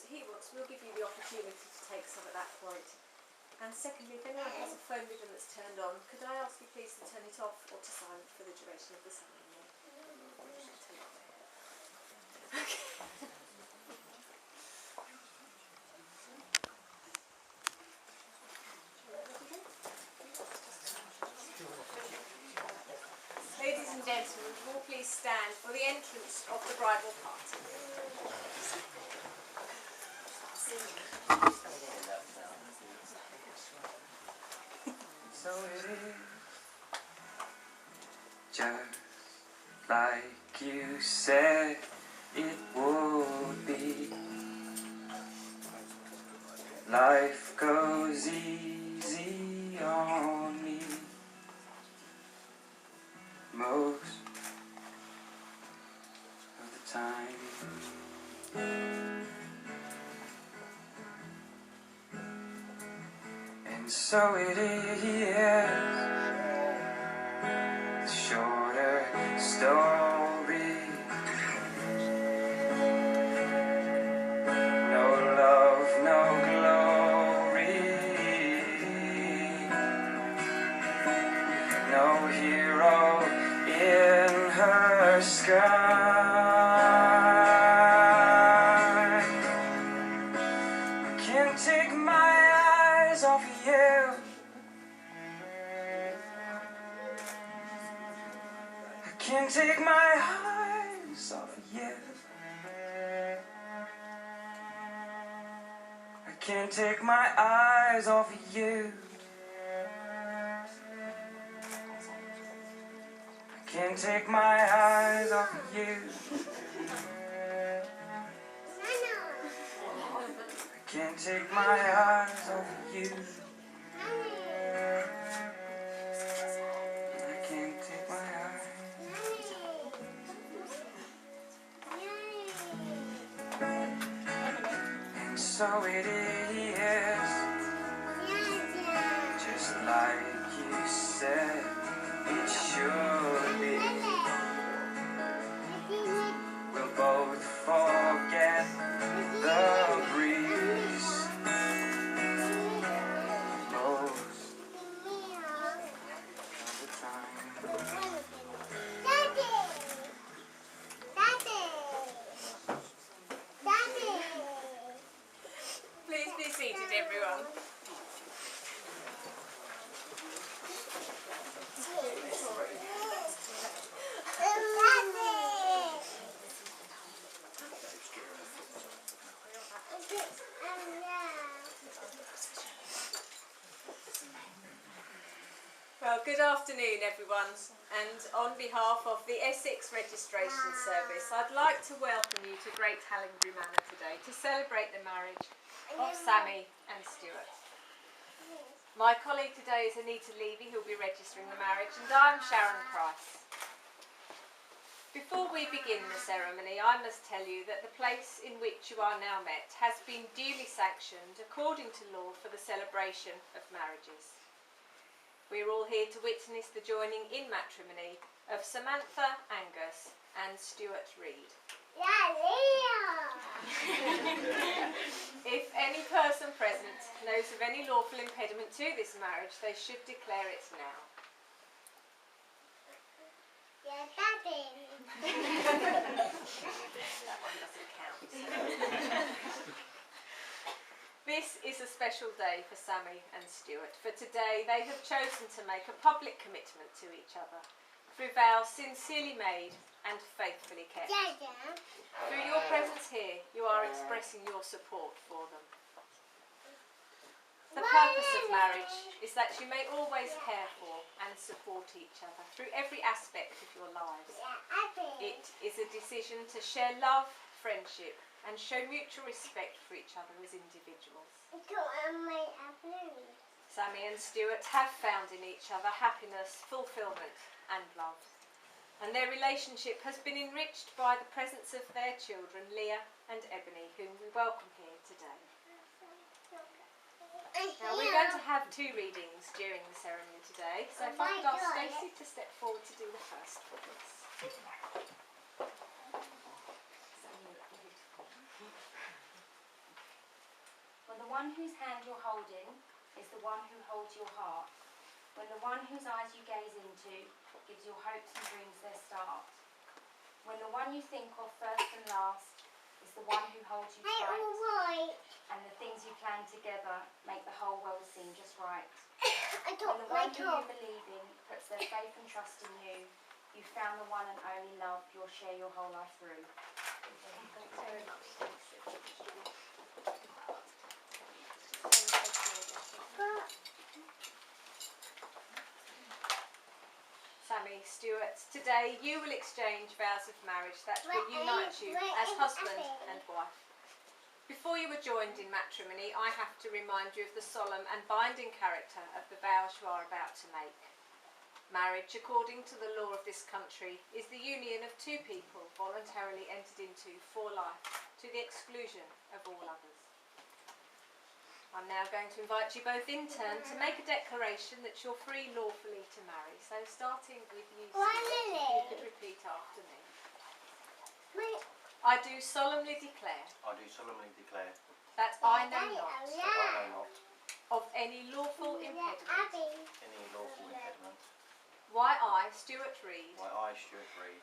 we'll give you the opportunity to take some at that point. And secondly, if anyone has a phone with them that's turned on, could I ask you please to turn it off or to silent for the duration of the ceremony? Okay. Ladies and gentlemen, will please stand for the entrance of the bridal party. So it is just like you said it would be. Life goes easy on me most of the time. And so it is, the shorter story. No love, no glory, no hero in her sky. I can't take my eyes off of you. I can't take my eyes off of you. I can't take my eyes off of you. I can't take my eyes off of you. I can't take my eyes off of you. I can't take my eyes. And so it is, just like you said it should be. We'll both forget the breeze most of the time. Please be seated, everyone. Well, good afternoon, everyone, and on behalf of the Essex Registration Service, I'd like to welcome you to Great Hallingbury Manor today to celebrate the marriage of Sammi and Stewart. My colleague today is Anita Levy, who will be registering the marriage, and I'm Sharon Price. Before we begin the ceremony, I must tell you that the place in which you are now met has been duly sanctioned according to law for the celebration of marriages. We are all here to witness the joining in matrimony of Samantha Angus and Stewart Reed. If any person present knows of any lawful impediment to this marriage, they should declare it now. That one doesn't count. This is a special day for Sammi and Stewart, for today they have chosen to make a public commitment to each other through vows sincerely made and faithfully kept. Through your presence here, you are expressing your support for them. The purpose of marriage is that you may always care for and support each other through every aspect of your lives. It is a decision to share love, friendship, and show mutual respect for each other as individuals. Sammi and Stewart have found in each other happiness, fulfilment and love. And their relationship has been enriched by the presence of their children, Leah and Ebony, whom we welcome here today. Now we're going to have two readings during the ceremony today, so if I could ask Stacey to step forward to do the first for us. one whose hand you're holding is the one who holds your heart. When the one whose eyes you gaze into gives your hopes and dreams their start. When the one you think of first and last is the one who holds you tight. And the things you plan together make the whole world seem just right. When the one who you believe in puts their faith and trust in you, you found the one and only love you'll share your whole life through. Thanks very much. Sammi, Stewart, today you will exchange vows of marriage that will unite you as husband and wife. Before you were joined in matrimony, I have to remind you of the solemn and binding character of the vows you are about to make. Marriage, according to the law of this country, is the union of two people voluntarily entered into for life, to the exclusion of all others. I'm now going to invite you both in turn to make a declaration that you're free lawfully to marry. So starting with you, Stewart, if you could repeat after me. I do solemnly declare I do solemnly declare that I know not that I know not of any lawful impediment any lawful impediment why I, Stewart Reed, why I, Stewart Reed,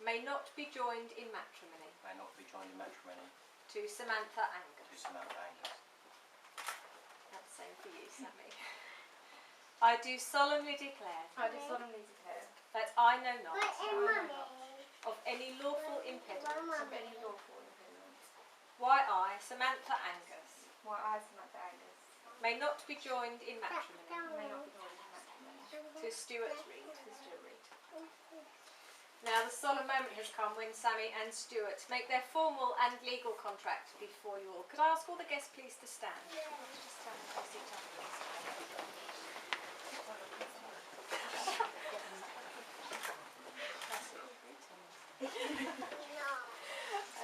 may not be joined in matrimony may not be joined in matrimony to Samantha to Angus. Samantha Angus. That's the same for you, Sammi. I do solemnly declare I do solemnly declare that I know not that I know not of any lawful impediment of any lawful impediment why I, Samantha Angus, why I, Samantha Angus, may not be joined in matrimony may not be joined in matrimony to Stewart Reed. to Stewart Reed. Now the solemn moment has come when Sammi and Stewart make their formal and legal contract before you all. Could I ask all the guests please to stand? Just stand and face each other.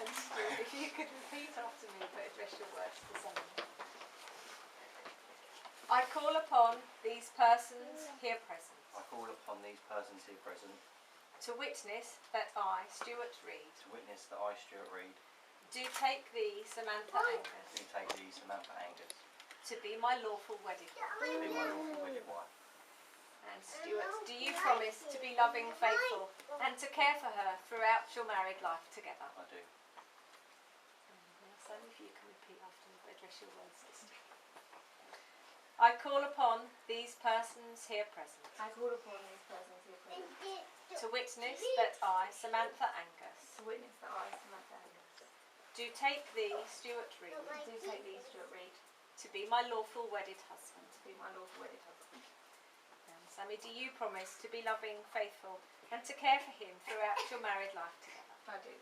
And Stewart, if you could repeat after me but address your words to Sammi. I call upon these persons here present I call upon these persons here present to witness that I, Stewart Reed, to witness that I, Stewart Reed, do take thee, Samantha Angus, do take thee, Samantha Angus, to be my lawful wedded wife. to be my lawful wedded wife. And Stewart, do you promise to be loving, faithful, and to care for her throughout your married life together? I do. Now, Sammi, if you can repeat after me, but address your words this time. I call upon these persons here present I call upon these persons here present to witness that I, Samantha Angus, to witness that I, Samantha Angus, do take thee, Stewart Reed, do take thee, Stewart Reed, to be my lawful wedded husband. to be my lawful wedded husband. And Sammi, do you promise to be loving, faithful, and to care for him throughout your married life together? I do.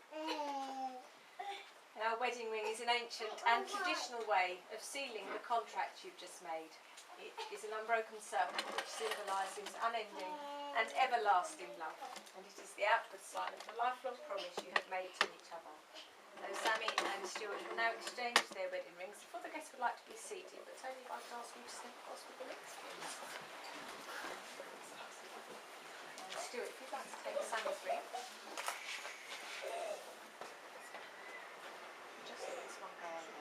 Our wedding ring is an ancient and traditional way of sealing the contract you've just made. It is an unbroken circle which symbolises unending and everlasting love, and it is the outward sign of the lifelong promise you have made to each other. So Sammi and Stewart will now exchange their wedding rings. Before the guests would like to be seated, but Tony, if I could ask you to step across with the rings, please. And Stewart, if you'd like to take Sammy's ring. Just let this one go over.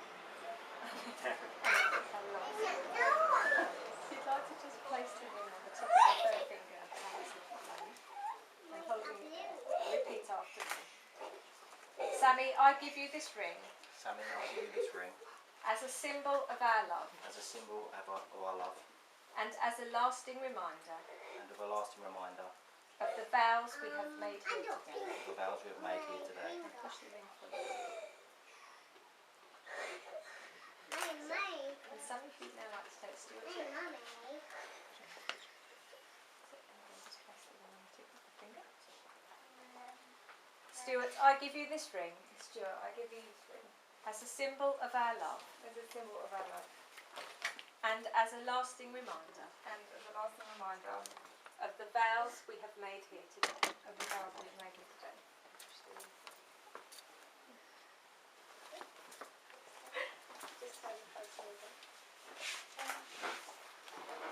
You'd like to just place the ring on the tip of the third finger of Sammy's little finger and holding it there. Repeat after me. Sammi, I give you this ring Sammi, I give you this ring as a symbol of our love as a symbol of our love and as a lasting reminder and of a lasting reminder of the vows we have made here together. of the vows we have made here today. And push the ring forward. And Sammi, if you'd now like to take Stewart's ring. And then just place the ring on the tip of the finger. Stewart, I give you this ring Stewart, I give you this ring as a symbol of our love as a symbol of our love and as a lasting reminder and as a lasting reminder of the vows we have made here today. of the vows we have made here today.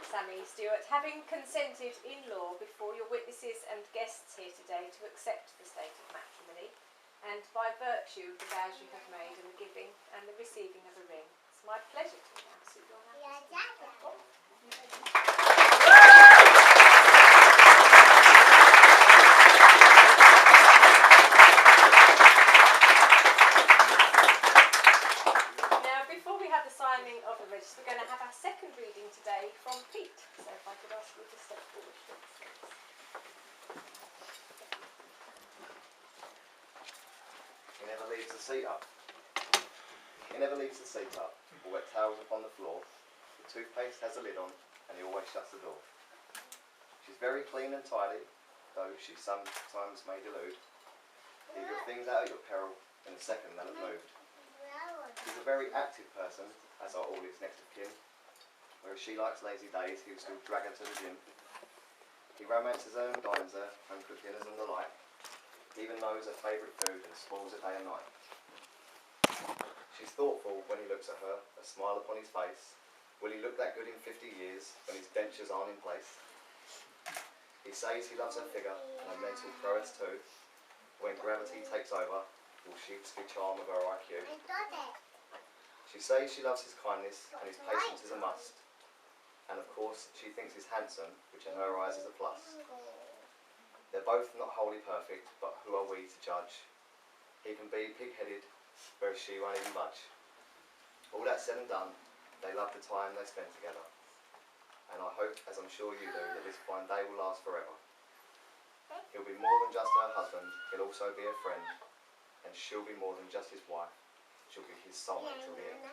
Sammi, Stewart, having consented in law before your witnesses and guests here today to accept the state of matrimony, and by virtue of the vows you have made in the giving and the receiving of a ring, it's my pleasure to announce seat up. He never leaves the seat up, or wet towels upon the floor. The toothpaste has a lid on, and he always shuts the door. She's very clean and tidy, though she sometimes may delude. Leave your things out at your peril, in a second they'll have moved. He's a very active person, as are all his next of kin. Whereas she likes lazy days, he will still drag her to the gym. He romances her and dines her, home cooked dinners and the like. He even knows her favourite food and spoils her day and night. She's thoughtful when he looks at her, a smile upon his face. Will he look that good in 50 years, when his dentures aren't in place? He says he loves her figure, and her mental prowess too. When gravity takes over, will she be charm of her IQ? She says she loves his kindness, and his patience is a must. And of course, she thinks he's handsome, which in her eyes is a plus. They're both not wholly perfect, but who are we to judge? He can be pig-headed, whereas she won't even budge. All that said and done, they love the time they spend together. And I hope, as I'm sure you do, that this fine day will last forever. He'll be more than just her husband, he'll also be a friend. And she'll be more than just his wife, she'll be his soulmate till the end.